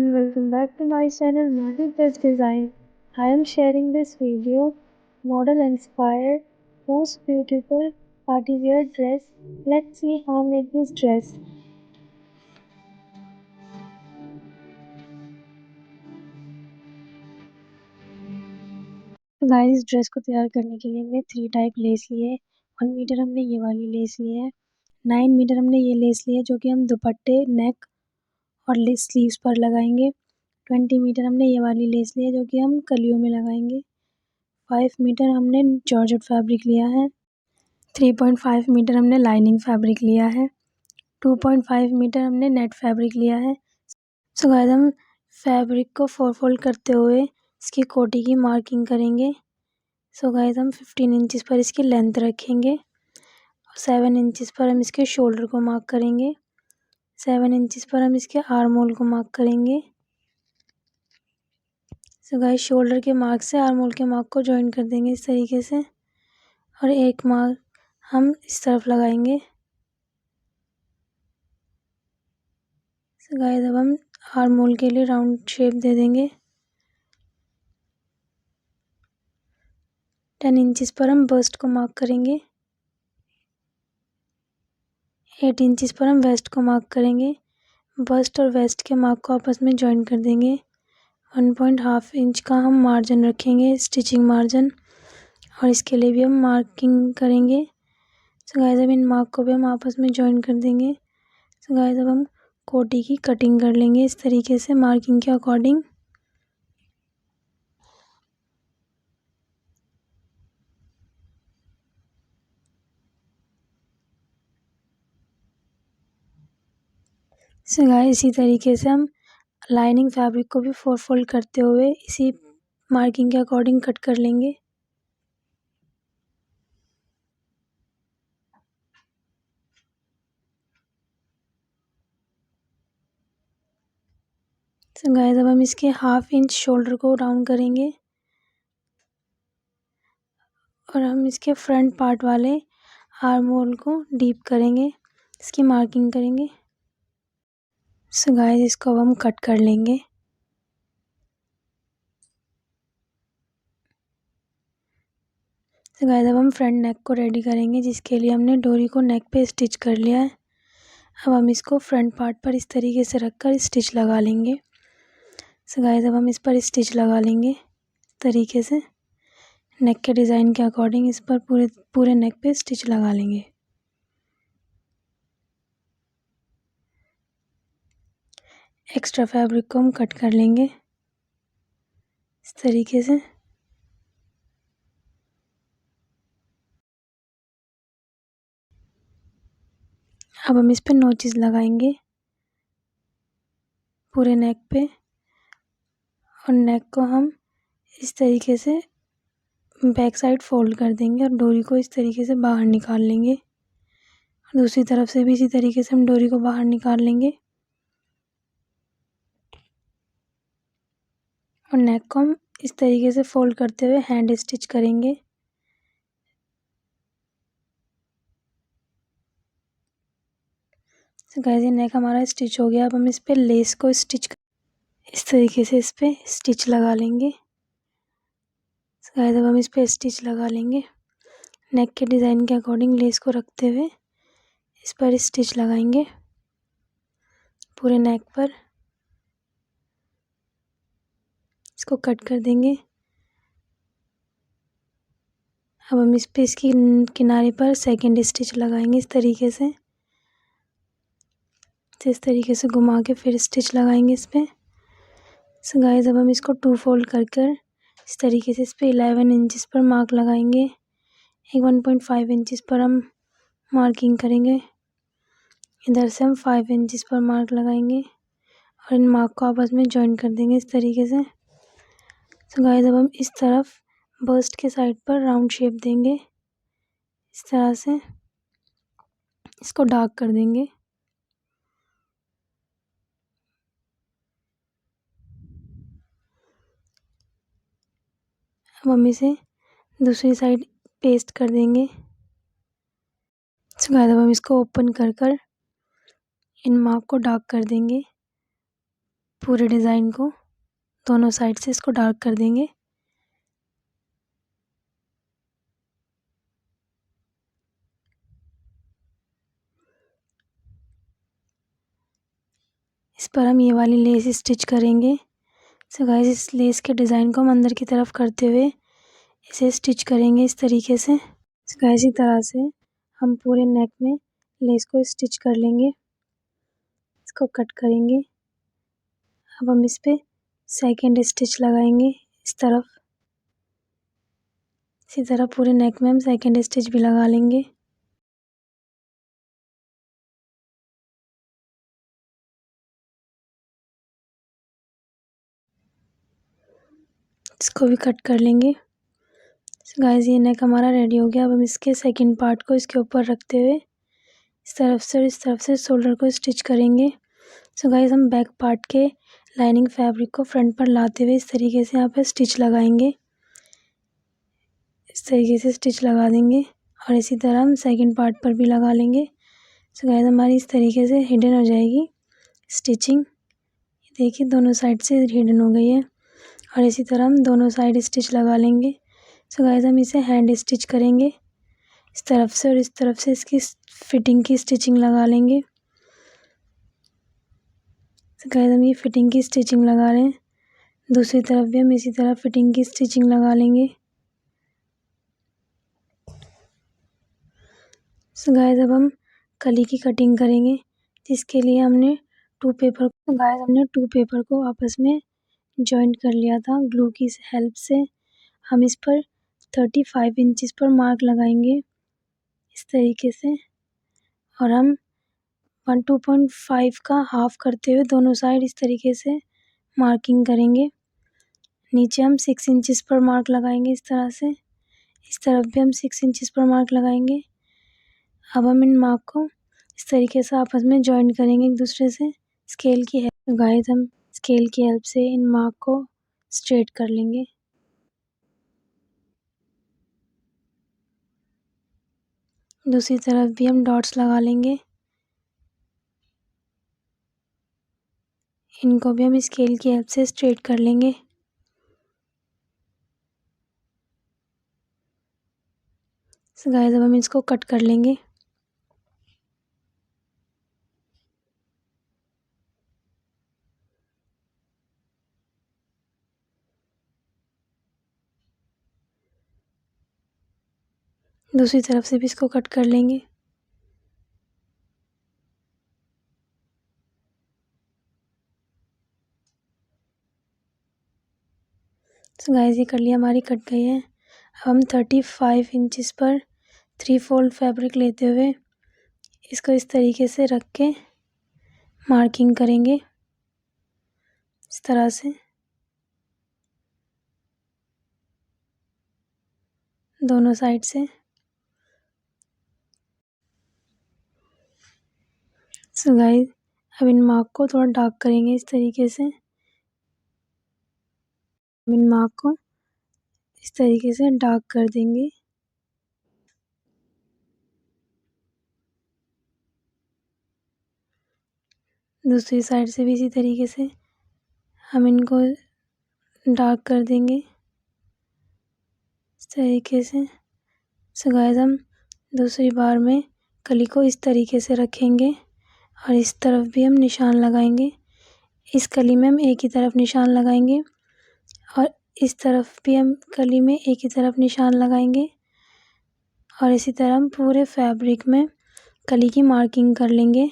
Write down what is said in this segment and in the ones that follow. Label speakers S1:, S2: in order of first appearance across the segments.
S1: everyone, welcome back to my channel Model Dress Design. I am sharing this video model inspired most beautiful party wear dress. Let's see how I make this dress. तो guys इस dress को तैयार करने के लिए हमने 3 type less लिए है। 1 मीटर हमने ये वाली लेस ली है। 9 मीटर हमने ये लेस ली है जो कि हम दुपट्टे, नेक और स्लीव्स पर लगाएंगे। 20 मीटर हमने ये वाली लेस ली है जो कि हम कलियों में लगाएंगे। 5 मीटर हमने जॉर्जेट फैब्रिक लिया है। 3.5 मीटर हमने लाइनिंग फैब्रिक लिया है। 2.5 मीटर हमने नेट फैब्रिक लिया है। सो गाइस हम फैब्रिक को 4 फोल्ड करते हुए इसकी कोटी की मार्किंग करेंगे। सो गाइस हम 15 इंचेस पर इसकी लेंथ रखेंगे और 7 इंचेस पर हम इसके शोल्डर को मार्क करेंगे। 7 इंचेस पर हम इसके आर्म होल को मार्क करेंगे। सो गाइस शोल्डर के मार्क से आर्म होल के मार्क को ज्वाइन कर देंगे इस तरीके से और एक मार्क हम इस तरफ लगाएंगे। सो गाइस अब हम आर्म होल के लिए राउंड शेप दे देंगे। 10 इंचेस पर हम बस्ट को मार्क करेंगे। 8 इंचेस पर हम वेस्ट को मार्क करेंगे। बस्ट और वेस्ट के मार्क को आपस में ज्वाइन कर देंगे। 1.5 इंच का हम मार्जिन रखेंगे, स्टिचिंग मार्जिन, और इसके लिए भी हम मार्किंग करेंगे। सो गाइस अब इन मार्क को भी हम आपस में ज्वाइन कर देंगे। सो गाइस अब हम कोटी की कटिंग कर लेंगे इस तरीके से मार्किंग के अकॉर्डिंग। सो गाइस इसी तरीके से हम लाइनिंग फैब्रिक को भी 4 फोल्ड करते हुए इसी मार्किंग के अकॉर्डिंग कट कर लेंगे। सो गाइस अब हम इसके 1/2 इंच शोल्डर को राउंड करेंगे और हम इसके फ्रंट पार्ट वाले आर्म होल को डीप करेंगे, इसकी मार्किंग करेंगे। सो गाइस इसको अब हम कट कर लेंगे। सो गाइस अब हम फ्रंट नेक को रेडी करेंगे जिसके लिए हमने डोरी को नेक पे स्टिच कर लिया है। अब हम इसको फ्रंट पार्ट पर इस तरीके से रखकर स्टिच लगा लेंगे। सो गाइस अब हम इस पर स्टिच लगा लेंगे तरीके से नेक के डिज़ाइन के अकॉर्डिंग इस पर पूरे नेक पे स्टिच लगा लेंगे। एक्स्ट्रा फैब्रिक को हम कट कर लेंगे इस तरीके से। अब हम इस पे नोचेस लगाएंगे पूरे नेक पे और नेक को हम इस तरीके से बैक साइड फोल्ड कर देंगे और डोरी को इस तरीके से बाहर निकाल लेंगे और दूसरी तरफ से भी इसी तरीके से हम डोरी को बाहर निकाल लेंगे और नेक को हम इस तरीके से फोल्ड करते हुए हैंड स्टिच करेंगे। तो गाइस ये नेक हमारा स्टिच हो गया। अब हम इस पे लेस को स्टिच इस तरीके से इस पे स्टिच लगा लेंगे। तो गाइस अब हम इस पे स्टिच लगा लेंगे। नेक के डिज़ाइन के अकॉर्डिंग लेस को रखते हुए इस पर स्टिच लगाएंगे पूरे नेक पर। इसको कट कर देंगे। अब हम इस पे इसकी किनारे पर सेकंड स्टिच लगाएंगे इस तरीके से। तो इस तरीके से घुमा के फिर स्टिच लगाएंगे इस पे। सो गाइस अब हम इसको 2 फोल्ड कर इस तरीके से इस पे 11 इंचेस पर मार्क लगाएंगे। एक 1.5 इंचेस पर हम मार्किंग करेंगे। इधर से हम 5 इंचेस पर मार्क लगाएंगे और इन मार्क को आपस में जॉइन कर देंगे इस तरीके से। सो गाइस अब हम इस तरफ बस्ट के साइड पर राउंड शेप देंगे इस तरह से। इसको डार्क कर देंगे। अब हम इसे दूसरी साइड पेस्ट कर देंगे। सो गाइस अब हम इसको ओपन कर इन मार्क को डार्क कर देंगे। पूरे डिज़ाइन को दोनों साइड से इसको डार्क कर देंगे। इस पर हम ये वाली लेस स्टिच करेंगे। सो गाइस इस लेस के डिज़ाइन को हम अंदर की तरफ करते हुए इसे स्टिच करेंगे इस तरीके से। सो गाइस इसी तरह से हम पूरे नेक में लेस को स्टिच कर लेंगे। इसको कट करेंगे। अब हम इस पे सेकंड स्टिच लगाएंगे इस तरफ। इसी तरह पूरे नेक में हम सेकंड स्टिच भी लगा लेंगे। इसको भी कट कर लेंगे। सो गाइस ये नेक हमारा रेडी हो गया। अब हम इसके सेकंड पार्ट को इसके ऊपर रखते हुए इस तरफ से और इस तरफ से शोल्डर को स्टिच करेंगे। सो गाइस हम बैक पार्ट के लाइनिंग फैब्रिक को फ्रंट पर लाते हुए इस तरीके से यहाँ पर स्टिच लगाएंगे। इस तरीके से स्टिच लगा देंगे और इसी तरह हम सेकंड पार्ट पर भी लगा लेंगे। सो गाइस हमारी इस तरीके से हिडन हो जाएगी स्टिचिंग। देखिए दोनों साइड से हिडन हो गई है और इसी तरह हम दोनों साइड स्टिच लगा लेंगे। सो गाइस हम इसे हैंड स्टिच करेंगे इस तरफ से और इस तरफ से इसकी फिटिंग की स्टिचिंग लगा लेंगे। सो गाइस हम ये फिटिंग की स्टिचिंग लगा रहे हैं। दूसरी तरफ भी हम इसी तरह फिटिंग की स्टिचिंग लगा लेंगे। सो गाइस अब हम कली की कटिंग करेंगे जिसके लिए हमने टू पेपर को आपस में जॉइंट कर लिया था ग्लू की हेल्प से। हम इस पर 35 इंचेस पर मार्क लगाएंगे इस तरीके से और हम 2.5 का हाफ करते हुए दोनों साइड इस तरीके से मार्किंग करेंगे। नीचे हम 6 इंचेस पर मार्क लगाएंगे इस तरह से। इस तरफ भी हम 6 इंचेस पर मार्क लगाएंगे। अब हम इन मार्क को इस तरीके से आपस में जॉइन करेंगे एक दूसरे से स्केल की हेल्प। गाइस हम स्केल की हेल्प से इन मार्क को स्ट्रेट कर लेंगे। दूसरी तरफ भी हम डॉट्स लगा लेंगे। इनको भी हम स्केल की हेल्प से स्ट्रेट कर लेंगे। सो गाइस अब हम इसको कट कर लेंगे। दूसरी तरफ से भी इसको कट कर लेंगे। सो गाइस ये कली हमारी कट गई है। अब हम 35 इंचेस पर 3 फोल्ड फैब्रिक लेते हुए इसको इस तरीके से रख के मार्किंग करेंगे इस तरह से दोनों साइड से। सो गाइस अब इन मार्क को थोड़ा डार्क करेंगे इस तरीके से। इन मार्क को इस तरीके से डार्क कर देंगे। दूसरी साइड से भी इसी तरीके से हम इनको डार्क कर देंगे इस तरीके से। सो गाइस हम दूसरी बार में कली को इस तरीके से रखेंगे और इस तरफ भी हम निशान लगाएंगे। इस कली में हम एक ही तरफ निशान लगाएंगे और इस तरफ भी हम कली में एक ही तरफ निशान लगाएंगे और इसी तरह हम पूरे फैब्रिक में कली की मार्किंग कर लेंगे।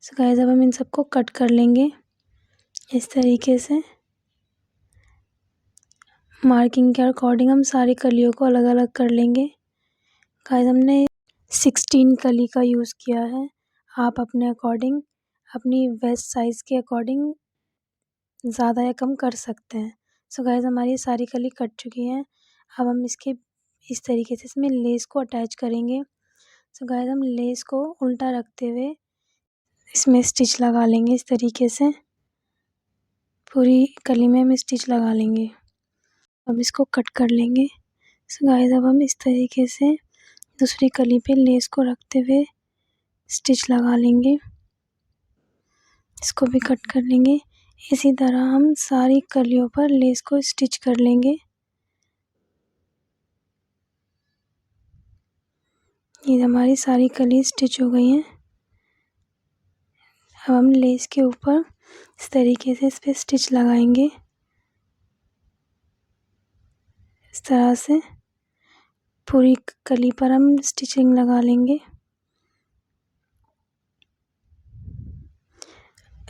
S1: सो गाइस अब हम इन सबको कट कर लेंगे इस तरीके से। मार्किंग के अकॉर्डिंग हम सारी कलियों को अलग अलग कर लेंगे। गाइस हमने 16 कली का यूज़ किया है। आप अपने अकॉर्डिंग अपनी वेस्ट साइज़ के अकॉर्डिंग ज़्यादा या कम कर सकते हैं। सो गाइस हमारी सारी कली कट चुकी हैं। अब हम इसके इस तरीके से इसमें लेस को अटैच करेंगे। सो गाइस हम लेस को उल्टा रखते हुए इसमें स्टिच लगा लेंगे इस तरीके से। पूरी कली में हम स्टिच लगा लेंगे। अब इसको कट कर लेंगे। सो गाइस अब हम इस तरीके से दूसरी कली पे लेस को रखते हुए स्टिच लगा लेंगे इसको भी कट कर लेंगे। इसी तरह हम सारी कलियों पर लेस को स्टिच कर लेंगे। ये हमारी सारी कली स्टिच हो गई हैं। अब हम लेस के ऊपर इस तरीके से इस पे स्टिच लगाएंगे। इस तरह से पूरी कली पर हम स्टिचिंग लगा लेंगे।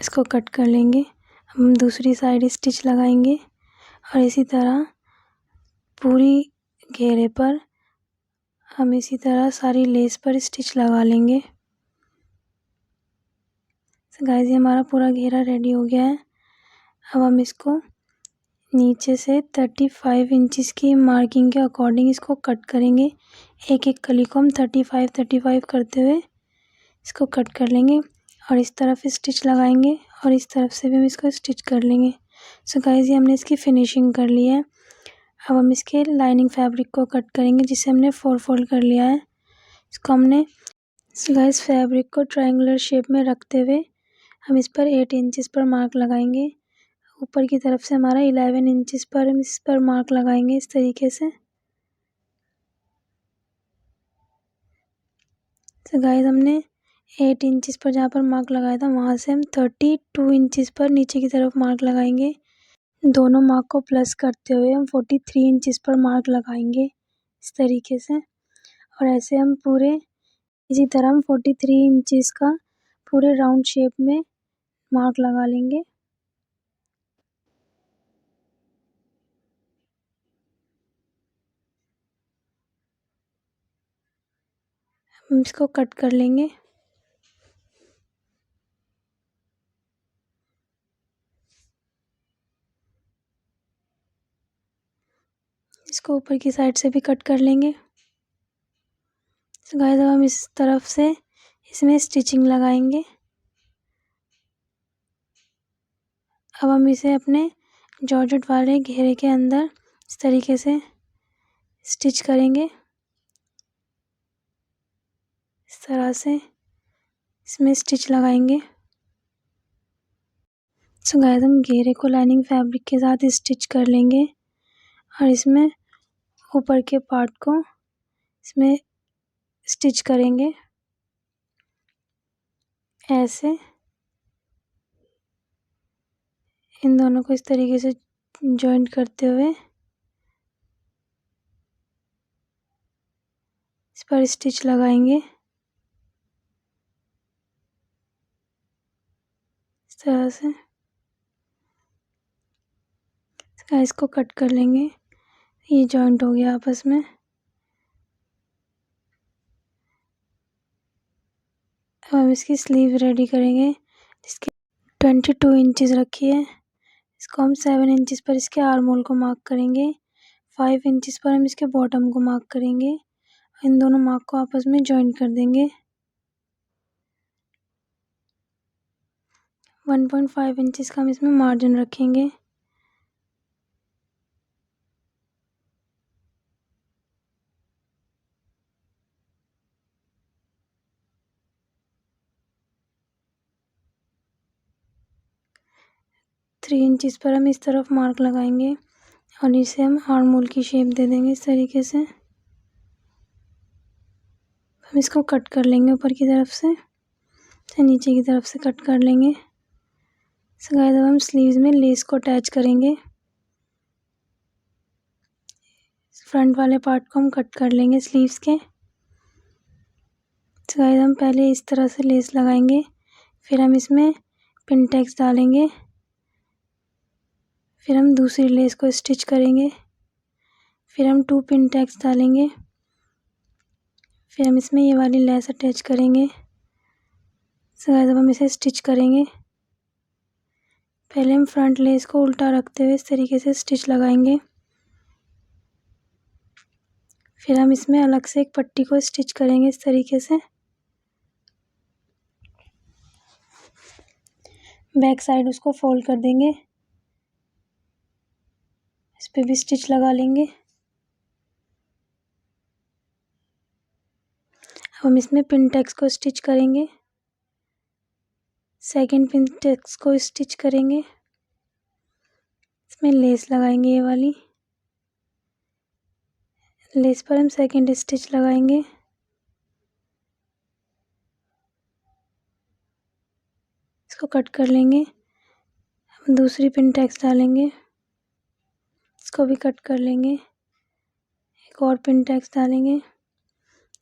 S1: इसको कट कर लेंगे। हम दूसरी साइड स्टिच लगाएंगे और इसी तरह पूरी घेरे पर हम इसी तरह सारी लेस पर स्टिच लगा लेंगे। गाइस, ये हमारा पूरा घेरा रेडी हो गया है। अब हम इसको नीचे से 35 इंचेस की मार्किंग के अकॉर्डिंग इसको कट करेंगे। एक एक कली को हम 35 करते हुए इसको कट कर लेंगे और इस तरफ स्टिच लगाएंगे और इस तरफ से भी हम इसको स्टिच कर लेंगे। सो गाइस, ये हमने इसकी फिनिशिंग कर ली है। अब हम इसके लाइनिंग फैब्रिक को कट करेंगे जिसे हमने 4 फोल्ड कर लिया है। इसको हमने गाइस फैब्रिक को ट्रायंगुलर शेप में रखते हुए हम इस पर 8 इंचेस पर मार्क लगाएंगे। ऊपर की तरफ से हमारा 11 इंचेस पर हम इस पर मार्क लगाएंगे इस तरीके से। तो गाइस, हमने 8 इंचेस पर जहाँ पर मार्क लगाया था वहाँ से हम 32 इंचेस पर नीचे की तरफ मार्क लगाएंगे। दोनों मार्क को प्लस करते हुए हम 43 इंचेस पर मार्क लगाएंगे इस तरीके से। और ऐसे हम पूरे इसी तरह हम 43 इंचेस का पूरे राउंड शेप में मार्क लगा लेंगे। हम इसको कट कर लेंगे। इसको ऊपर की साइड से भी कट कर लेंगे। तो गाइस, अब हम इस तरफ से इसमें स्टिचिंग लगाएंगे। अब हम इसे अपने जॉर्जेट वाले घेरे के अंदर इस तरीके से स्टिच करेंगे। इस तरह से इसमें स्टिच लगाएंगे। सो गाइस, हम घेरे को लाइनिंग फैब्रिक के साथ स्टिच कर लेंगे और इसमें ऊपर के पार्ट को इसमें स्टिच करेंगे ऐसे। इन दोनों को इस तरीके से जॉइंट करते हुए इस पर स्टिच लगाएंगे इस तरह से। इसको कट कर लेंगे। ये जॉइंट हो गया आपस में। अब हम इसकी स्लीव रेडी करेंगे जिसकी 22 इंचेस रखी है। इसको हम 7 इंचेस पर इसके आर्म होल को मार्क करेंगे। 5 इंचेस पर हम इसके बॉटम को मार्क करेंगे। इन दोनों मार्क को आपस में जॉइंट कर देंगे। 1.5 इंचेस का हम इसमें मार्जिन रखेंगे। थ्री इंचेस पर हम इस तरफ मार्क लगाएंगे और इसे हम आर्म होल की शेप दे देंगे इस तरीके से। हम इसको कट कर लेंगे ऊपर की तरफ से नीचे की तरफ से कट कर लेंगे। सो गाइस, अब हम स्लीव्स में लेस को अटैच करेंगे। फ्रंट वाले पार्ट को हम कट कर लेंगे स्लीव्स के। सो गाइस, हम पहले इस तरह से लेस लगाएंगे, फिर हम इसमें पिन टैक्स डालेंगे, फिर हम दूसरी लेस को स्टिच करेंगे, फिर हम 2 पिन टैक्स डालेंगे, फिर हम इसमें ये वाली लेस अटैच करेंगे। सो गाइस, अब हम इसे स्टिच करेंगे। पहले हम फ्रंट लेस को उल्टा रखते हुए इस तरीके से स्टिच लगाएंगे, फिर हम इसमें अलग से एक पट्टी को स्टिच करेंगे इस तरीके से। बैक साइड उसको फोल्ड कर देंगे, इस पे भी स्टिच लगा लेंगे। अब हम इसमें पिन टैक्स को स्टिच करेंगे। सेकंड पिंटेक्स को स्टिच करेंगे। इसमें लेस लगाएंगे, ये वाली लेस पर हम सेकंड स्टिच लगाएंगे। इसको कट कर लेंगे। हम दूसरी पिंटेक्स डालेंगे, इसको भी कट कर लेंगे। एक और पिंटेक्स डालेंगे।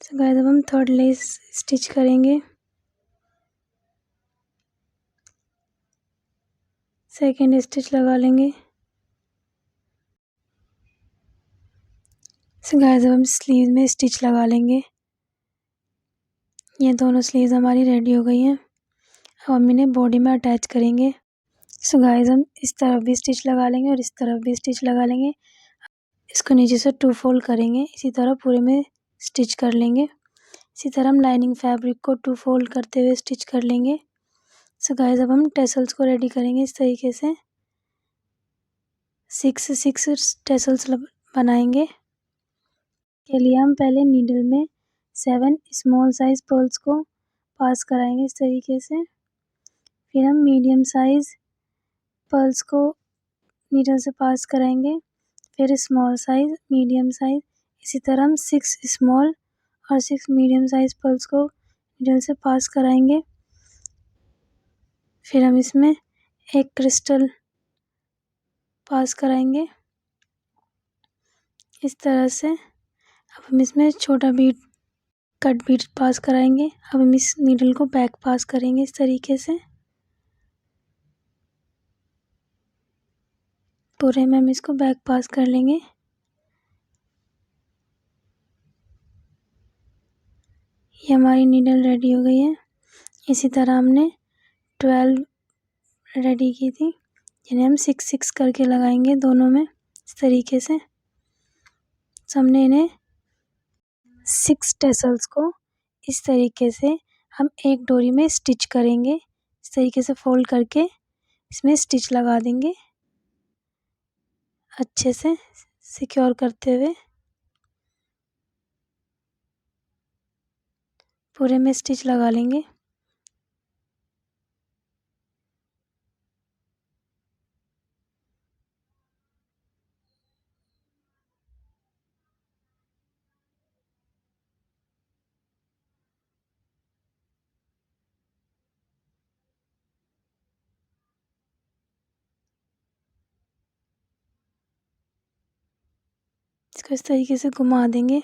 S1: तो गाइस अब हम थर्ड लेस स्टिच करेंगे। सेकंड स्टिच लगा लेंगे। तो गाइस अब हम स्लीव में स्टिच लगा लेंगे। ये दोनों स्लीव्स हमारी रेडी हो गई हैं। अब हम इन्हें बॉडी में अटैच करेंगे। सो गाइस हम इस तरफ भी स्टिच लगा लेंगे और इस तरफ भी स्टिच लगा लेंगे। इसको नीचे से 2 फोल्ड करेंगे, इसी तरह पूरे में स्टिच कर लेंगे। इसी तरह हम लाइनिंग फैब्रिक को 2 फोल्ड करते हुए स्टिच कर लेंगे। सो गाइस अब हम टेसल्स को रेडी करेंगे इस तरीके से 6 टेसल्स बनाएंगे। के लिए हम पहले नीडल में 7 स्मॉल साइज पर्ल्स को पास कराएंगे इस तरीके से। फिर हम मीडियम साइज पर्ल्स को नीडल से पास कराएंगे, फिर स्मॉल साइज, मीडियम साइज, इसी तरह हम 6 स्मॉल और 6 मीडियम साइज पर्ल्स को नीडल से पास कराएंगे। फिर हम इसमें एक क्रिस्टल पास कराएंगे इस तरह से। अब हम इसमें छोटा बीट, कट बीट पास कराएंगे। अब हम इस नीडल को बैक पास करेंगे इस तरीके से। पूरे में हम इसको बैक पास कर लेंगे। ये हमारी नीडल रेडी हो गई है। इसी तरह हमने 12 रेडी की थी, जिन्हें हम 6 करके लगाएंगे दोनों में इस तरीके से। हमने इन्हें 6 टेसल्स को इस तरीके से हम एक डोरी में स्टिच करेंगे। इस तरीके से फोल्ड करके इसमें स्टिच लगा देंगे अच्छे से सिक्योर करते हुए। पूरे में स्टिच लगा लेंगे। इसको इस तरीके से घुमा देंगे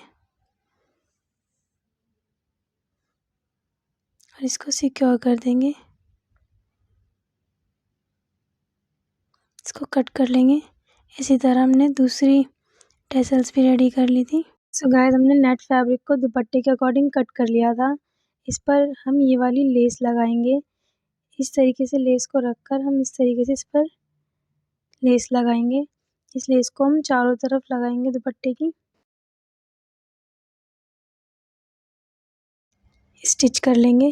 S1: और इसको सिक्योर कर देंगे। इसको कट कर लेंगे। इसी तरह हमने दूसरी टेसल्स भी रेडी कर ली थी। सो गाइस हमने नेट फैब्रिक को दुपट्टे के अकॉर्डिंग कट कर लिया था। इस पर हम ये वाली लेस लगाएंगे। इस तरीके से लेस को रखकर हम इस तरीके से इस पर लेस लगाएंगे। इस लेस को हम चारों तरफ लगाएंगे दुपट्टे की। स्टिच कर लेंगे।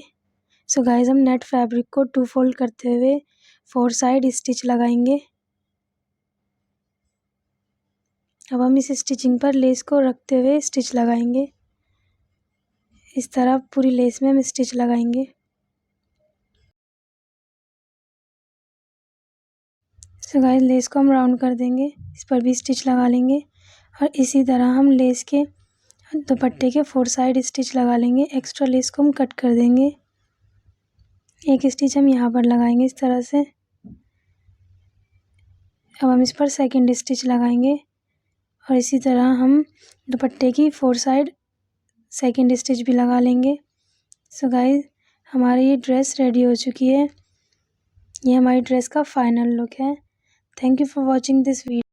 S1: सो गाइस हम नेट फैब्रिक को 2 फोल्ड करते हुए 4 साइड स्टिच लगाएंगे। अब हम इस स्टिचिंग पर लेस को रखते हुए स्टिच लगाएंगे। इस तरह पूरी लेस में हम स्टिच लगाएंगे। सो गाइस लेस को हम राउंड कर देंगे, इस पर भी स्टिच लगा लेंगे और इसी तरह हम लेस के दुपट्टे के 4 साइड स्टिच लगा लेंगे। एक्स्ट्रा लेस को हम कट कर देंगे। एक स्टिच हम यहाँ पर लगाएंगे इस तरह से। अब हम इस पर सेकंड स्टिच लगाएंगे और इसी तरह हम दुपट्टे की 4 साइड सेकंड स्टिच भी लगा लेंगे। सो गाइस हमारी ये ड्रेस रेडी हो चुकी है। ये हमारी ड्रेस का फाइनल लुक है। Thank you for watching this video.